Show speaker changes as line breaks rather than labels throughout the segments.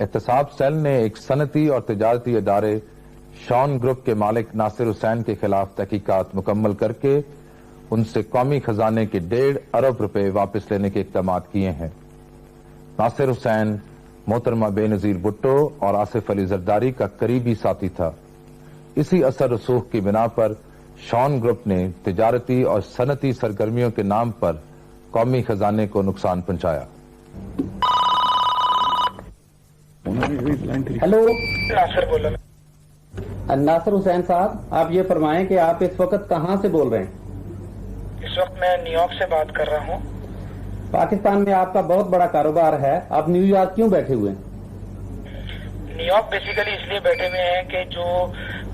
احتساب سیل نے ایک صنعتی اور تجارتی ادارے شان گروپ کے مالک ناصر حسین کے خلاف تحقیقات مکمل کر کے ان سے قومی خزانے کے 1.5 ارب روپے واپس لینے کے اقدامات کیے ہیں۔ ناصر حسین محترمہ بے نظیر بھٹو اور آصف علی زرداری کا قریبی ساتھی تھا۔ اسی اثر رسوخ کی بنا پر شان گروپ نے تجارتی اور صنعتی سرگرمیوں کے نام پر قومی خزانے کو نقصان پہنچایا۔
ہلو،
ناصر بول رہا ہوں۔
ناصر حسین صاحب، آپ یہ فرمائیں کہ آپ اس وقت کہاں سے بول رہے ہیں؟
اس وقت میں نیو یارک سے بات کر رہا ہوں۔
پاکستان میں آپ کا بہت بڑا کاروبار ہے، آپ نیو یارک کیوں بیٹھے ہوئے ہیں؟
نیو یارک بیسیکلی اس لیے بیٹھے ہوئے ہیں کہ جو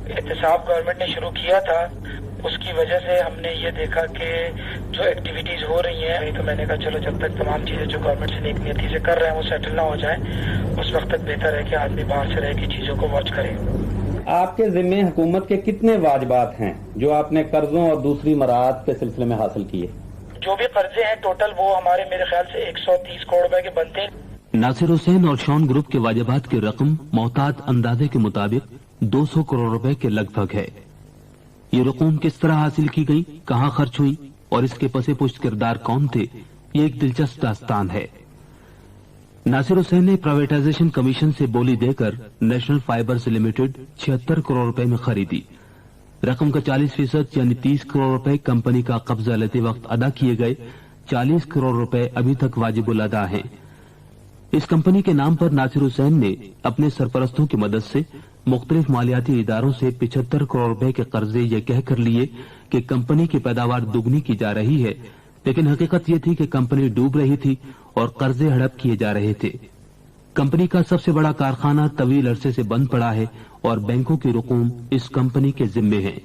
احتساب گورنمنٹ نے شروع کیا تھا اس کی وجہ سے ہم نے یہ دیکھا کہ جو ایکٹیویٹیز ہو رہی ہیں تو میں نے کہا چلو جب تک تمام چیزیں جو گورنمنٹ سے نیک نیتی سے کر رہے ہیں وہ سیٹل نہ ہو جائیں اس وقت تک بہتر ہے کہ آدمی باہر سے رہ کے چیزوں کو واچ کرے۔
آپ کے ذمے حکومت کے کتنے واجبات ہیں جو آپ نے قرضوں اور دوسری مراعات کے سلسلے میں حاصل کیے؟
جو بھی قرضے ہیں ٹوٹل وہ ہمارے میرے خیال سے 130 کروڑ روپے کے بنتے ہیں۔
ناصر حسین اور شان گروپ کے واجبات کی رقم محتاط اندازے کے مطابق 200 کروڑ روپے کے لگ بھگ ہے۔ یہ رقوم کس طرح حاصل کی گئی، کہاں خرچ ہوئی اور اس کے پس پشت کردار کون تھے، یہ ایک دلچسپ داستان ہے۔ ناصر حسین نے پرائیویٹائزیشن کمیشن سے بولی دے کر نیشنل فائبرز لمیٹڈ 76 کروڑ روپے میں خریدی۔ رقم کا 40% یعنی 30 کروڑ روپے کمپنی کا قبضہ لیتے وقت ادا کیے گئے، 40 کروڑ روپے ابھی تک واجب الادا ہیں۔ اس کمپنی کے نام پر ناصر حسین نے اپنے سرپرستوں کی مدد سے مختلف مالیاتی اداروں سے 75 کروڑ روپے کے قرضے یہ کہہ کر لیے کہ کمپنی کی پیداوار دگنی کی جا رہی ہے، لیکن حقیقت یہ تھی کہ کمپنی ڈوب رہی تھی اور قرضے ہڑپ کیے جا رہے تھے۔ کمپنی کا سب سے بڑا کارخانہ طویل عرصے سے بند پڑا ہے اور بینکوں کی رقوم اس کمپنی کے ذمے ہے۔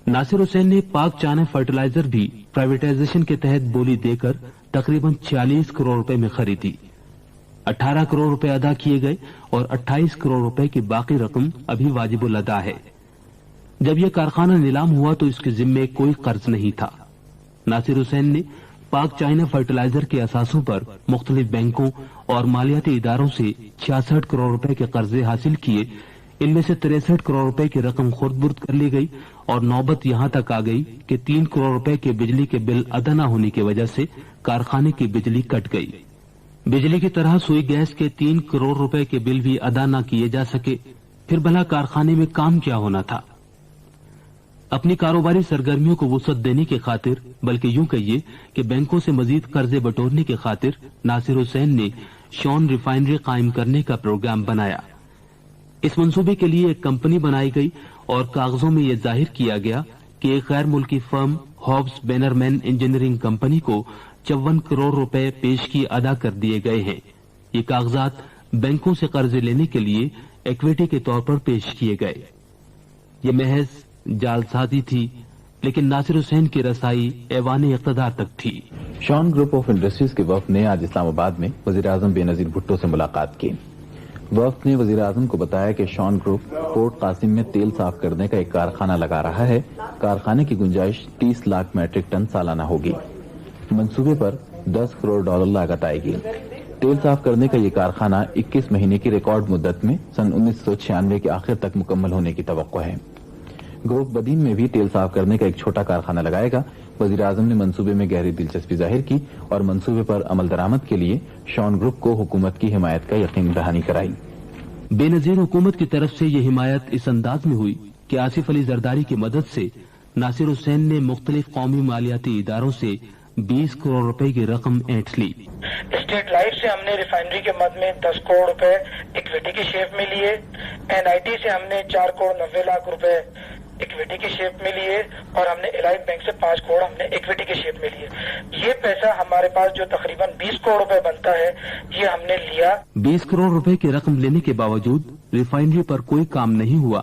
ناصر حسین نے پاک چائنا فرٹیلائزر بھی پرائیویٹائزیشن کے تحت بولی دے کر تقریباً 46 کروڑ روپے میں خریدی۔ 18 کروڑ روپے ادا کیے گئے اور 28 کروڑ روپے کی باقی رقم ابھی واجب الادا ہے۔ جب یہ کارخانہ نیلام ہوا تو اس کے ذمے کوئی قرض نہیں تھا۔ ناصر حسین نے پاک چائنا فرٹیلائزر کے اثاثوں پر مختلف بینکوں اور مالیاتی اداروں سے 66 کروڑ روپے کے قرضے حاصل کیے۔ ان میں سے 63 کروڑ روپے کی رقم خرد برد کر لی گئی اور نوبت یہاں تک آ گئی کہ 3 کروڑ روپے کے بجلی کے بل ادا نہ ہونے کی وجہ سے کارخانے کی بجلی کٹ گئی۔ بجلی کی طرح سوئی گیس کے 3 کروڑ روپے کے بل بھی ادا نہ کیے جا سکے، پھر بھلا کارخانے میں کام کیا ہونا تھا؟ اپنی کاروباری سرگرمیوں کو وسعت دینے کی خاطر، بلکہ یوں کہیے کہ بینکوں سے مزید قرضے بٹورنے کی خاطر، ناصر حسین نے شان ریفائنری قائم کرنے کا پروگرام بنایا۔ اس منصوبے کے لیے ایک کمپنی بنائی گئی اور کاغذوں میں یہ ظاہر کیا گیا کہ ایک غیر ملکی فرم ہابس بینرمین انجینئرنگ کمپنی کو 54 کروڑ روپے پیشگی ادا کر دیے گئے ہیں۔ یہ کاغذات بینکوں سے قرضے لینے کے لیے ایکویٹی کے طور پر پیش کیے گئے۔ یہ محض جال سازی تھی، لیکن ناصر حسین کی رسائی ایوان اقتدار تک تھی۔
شان گروپ آف انڈسٹریز کے وفد نے آج اسلام آباد میں وزیر اعظم بے نظیر بھٹو سے ملاقات کی۔ وفد نے وزیر اعظم کو بتایا کہ شان گروپ پورٹ قاسم میں تیل صاف کرنے کا ایک کارخانہ لگا رہا ہے۔ کارخانے کی گنجائش 30 لاکھ میٹرک ٹن سالانہ ہوگی۔ منصوبے پر 10 کروڑ ڈالر لاگت آئے گی۔ تیل صاف کرنے کا یہ کارخانہ 21 مہینے کی ریکارڈ مدت میں سن 1996 کے آخر تک مکمل ہونے کی توقع ہے۔ گروپ بدین میں بھی تیل صاف کرنے کا ایک چھوٹا کارخانہ لگائے گا۔ وزیر اعظم نے منصوبے میں گہری دلچسپی ظاہر کی اور منصوبے پر عمل درآمد کے لیے شان گروپ کو حکومت کی حمایت کا یقین دہانی کرائی۔
بے نظیر حکومت کی طرف سے یہ حمایت اس انداز میں ہوئی کہ آصف علی زرداری کی مدد سے ناصر حسین نے مختلف قومی مالیاتی اداروں سے 20 کروڑ روپے کی رقم اینٹھ لی۔
اسٹیٹ لائٹ سے ہم نے ریفائنری کے مد میں 10 کروڑ روپے اکویٹی کی شیپ میں لیے۔ NIT سے ہم نے 4 کروڑ 90 لاکھ روپے اکویٹی کی شیپ میں لیے اور ہم نے الائٹ بینک سے 5 کروڑ ہم نے اکویٹی کی شیپ میں لیے۔ یہ پیسہ ہمارے پاس جو تقریباً 20 کروڑ روپے بنتا ہے یہ ہم نے لیا۔
20 کروڑ روپے کی رقم لینے کے باوجود ریفائنری پر کوئی کام نہیں ہوا،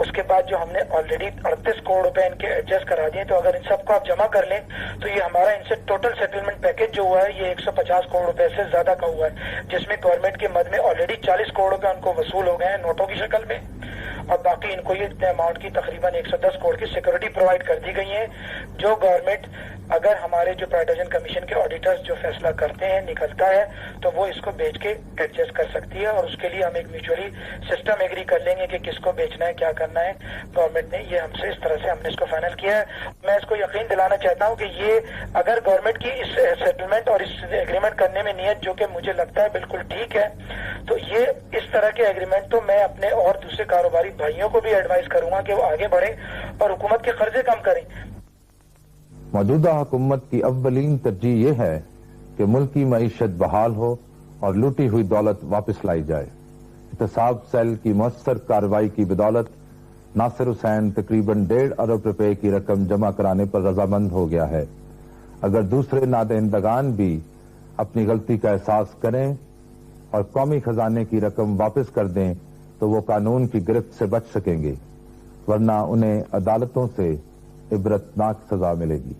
اس کے بعد جو ہم نے آلریڈی 38 کروڑ روپے ان کے ایڈجسٹ کرا دیے، تو اگر ان سب کو آپ جمع کر لیں تو یہ ہمارا ان سے ٹوٹل سیٹلمنٹ پیکج جو ہوا ہے یہ 150 کروڑ روپے سے زیادہ کا ہوا ہے، جس میں گورنمنٹ کے مد میں آلریڈی 40 کروڑ روپے ان کو وصول ہو گئے ہیں نوٹوں کی شکل میں، اور باقی ان کو یہ اماؤنٹ کی تقریباً 110 کروڑ کی سیکورٹی پرووائڈ کر دی گئی ہے، جو گورنمنٹ اگر ہمارے جو پرائیویٹائزیشن کمیشن کے آڈیٹرز جو فیصلہ کرتے ہیں نکلتا ہے تو وہ اس کو بیچ کے ایڈجسٹ کر سکتی ہے، اور اس کے لیے ہم ایک میوچولی سسٹم ایگری کر لیں گے کہ کس کو بیچنا ہے کیا کرنا ہے۔ گورنمنٹ نے یہ ہم سے اس طرح سے ہم نے اس کو فائنل کیا ہے۔ میں اس کو یقین دلانا چاہتا ہوں کہ یہ اگر گورنمنٹ کی اس سیٹلمنٹ اور اس ایگریمنٹ کرنے میں نیت جو کہ مجھے لگتا ہے بالکل ٹھیک ہے، تو یہ اس طرح کے ایگریمنٹ تو میں اپنے اور دوسرے کاروباری بھائیوں کو بھی ایڈوائز کروں گا کہ وہ آگے بڑھیں اور حکومت کے قرضے کم کریں۔
موجودہ حکومت کی اولین ترجیح یہ ہے کہ ملکی معیشت بحال ہو اور لوٹی ہوئی دولت واپس لائی جائے۔ احتساب سیل کی مؤثر کارروائی کی بدولت ناصر حسین تقریباً 1.5 ارب روپے کی رقم جمع کرانے پر رضامند ہو گیا ہے۔ اگر دوسرے نادہندگان بھی اپنی غلطی کا احساس کریں اور قومی خزانے کی رقم واپس کر دیں تو وہ قانون کی گرفت سے بچ سکیں گے، ورنہ انہیں عدالتوں سے عبرتناک سزا ملے گی۔